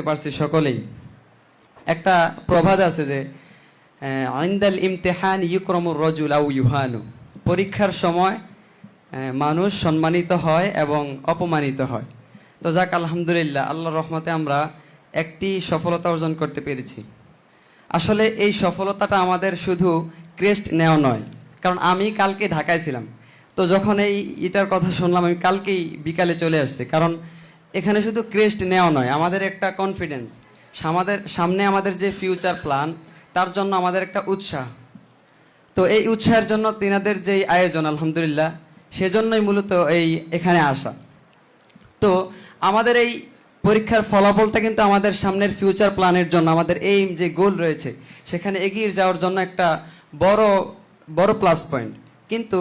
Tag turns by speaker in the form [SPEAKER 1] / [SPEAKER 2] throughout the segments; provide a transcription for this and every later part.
[SPEAKER 1] পারছি সকলেই। একটা প্রবাদ আছে যে আইন্দাল ইমতিহান ইউক্রমুর রজুল আউ ইউহানু, পরীক্ষার সময় মানুষ সম্মানিত হয় এবং অপমানিত হয়। তো যাক, আলহামদুলিল্লাহ, আল্লাহর রহমতে আমরা একটি সফলতা অর্জন করতে পেরেছি। আসলে এই সফলতাটা আমাদের শুধু ক্রেস্ট নেওয়া নয়, কারণ আমি কালকে ঢাকায় ছিলাম। তো যখন এটার কথা শুনলাম, আমি কালকেই বিকালে চলে আসছি। কারণ এখানে শুধু ক্রেস্ট নেওয়া নয়, আমাদের একটা কনফিডেন্স, সামনে আমাদের যে ফিউচার প্ল্যান, তার জন্য আমাদের একটা উৎসাহ। তো এই উৎসাহের জন্য তিনাদের যেই আয়োজন, আলহামদুলিল্লাহ, সেজন্যই মূলত এখানে আসা। তো আমাদের এই পরীক্ষার ফলাফলটা কিন্তু আমাদের সামনের ফিউচার প্ল্যানের জন্য, আমাদের এই যে গোল রয়েছে সেখানে এগিয়ে যাওয়ার জন্য একটা বড় বড় প্লাস পয়েন্ট। কিন্তু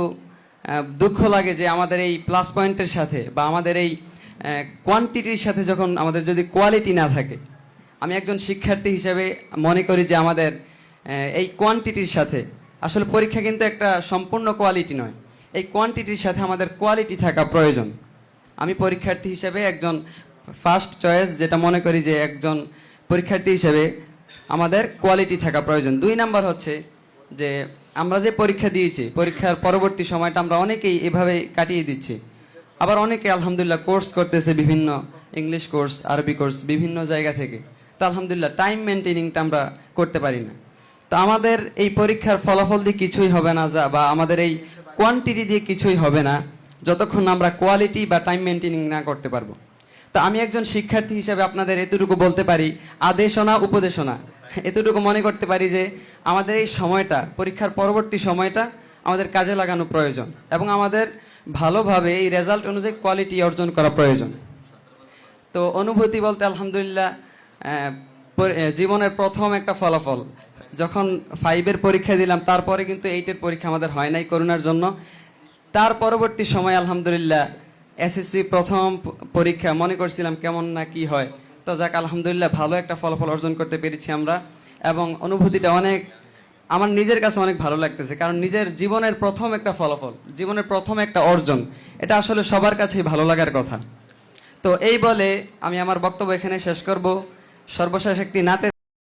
[SPEAKER 1] দুঃখ লাগে যে আমাদের এই প্লাস পয়েন্টের সাথে বা আমাদের এই কোয়ান্টিটির সাথে যখন আমাদের যদি কোয়ালিটি না থাকে, আমি একজন শিক্ষার্থী হিসেবে মনে করি যে আমাদের এই কোয়ান্টিটির সাথে, আসলে পরীক্ষা কিন্তু একটা সম্পূর্ণ কোয়ালিটি নয়, এই কোয়ান্টিটির সাথে আমাদের কোয়ালিটি থাকা প্রয়োজন। আমি পরীক্ষার্থী হিসেবে একজন ফার্স্ট চয়েস যেটা মনে করি যে একজন পরীক্ষার্থী হিসেবে আমাদের কোয়ালিটি থাকা প্রয়োজন। 2 নাম্বার হচ্ছে যে আমরা যে পরীক্ষা দিয়েছি, পরীক্ষার পরবর্তী সময়টা আমরা অনেকেই এভাবে কাটিয়ে দিচ্ছি। আবার অনেকে আলহামদুলিল্লাহ কোর্স করতেছে, বিভিন্ন ইংলিশ কোর্স, আরবি কোর্স, বিভিন্ন জায়গা থেকে। তো আলহামদুলিল্লাহ টাইম মেনটেনিংটা আমরা করতে পারি না। তো আমাদের এই পরীক্ষার ফলাফল দিয়ে কিছুই হবে না, বা আমাদের এই কোয়ান্টিটি দিয়ে কিছুই হবে না যতক্ষণ আমরা কোয়ালিটি বা টাইম মেনটেনিং না করতে পারবো। তো আমি একজন শিক্ষার্থী হিসেবে আপনাদের এতটুকু বলতে পারি, আদেশনা উপদেশনা এতটুকু মনে করতে পারি যে আমাদের এই সময়টা, পরীক্ষার পরবর্তী সময়টা আমাদের কাজে লাগানো প্রয়োজন এবং আমাদের ভালোভাবে এই রেজাল্ট অনুযায়ী কোয়ালিটি অর্জন করা প্রয়োজন। তো অনুভূতি বলতে আলহামদুলিল্লাহ, জীবনের প্রথম একটা ফলাফল, যখন 5-এর পরীক্ষা দিলাম, তারপরে কিন্তু 8-এর পরীক্ষা আমাদের হয় নাই করোনার জন্য। তার পরবর্তী সময় আলহামদুলিল্লাহ এসএসসি প্রথম পরীক্ষা, মনে করছিলাম কেমন না কি হয়। তো যাক, আলহামদুলিল্লাহ ভালো একটা ফলাফল অর্জন করতে পেরেছি আমরা, এবং অনুভূতিটা অনেক, আমার নিজের কাছে অনেক ভালো লাগতেছে। কারণ নিজের জীবনের প্রথম একটা ফলাফল, জীবনের প্রথম একটা অর্জন, এটা আসলে সবার কাছেই ভালো লাগার কথা। তো এই বলে আমি আমার বক্তব্য এখানে শেষ করব। সর্বশেষ একটি নাতের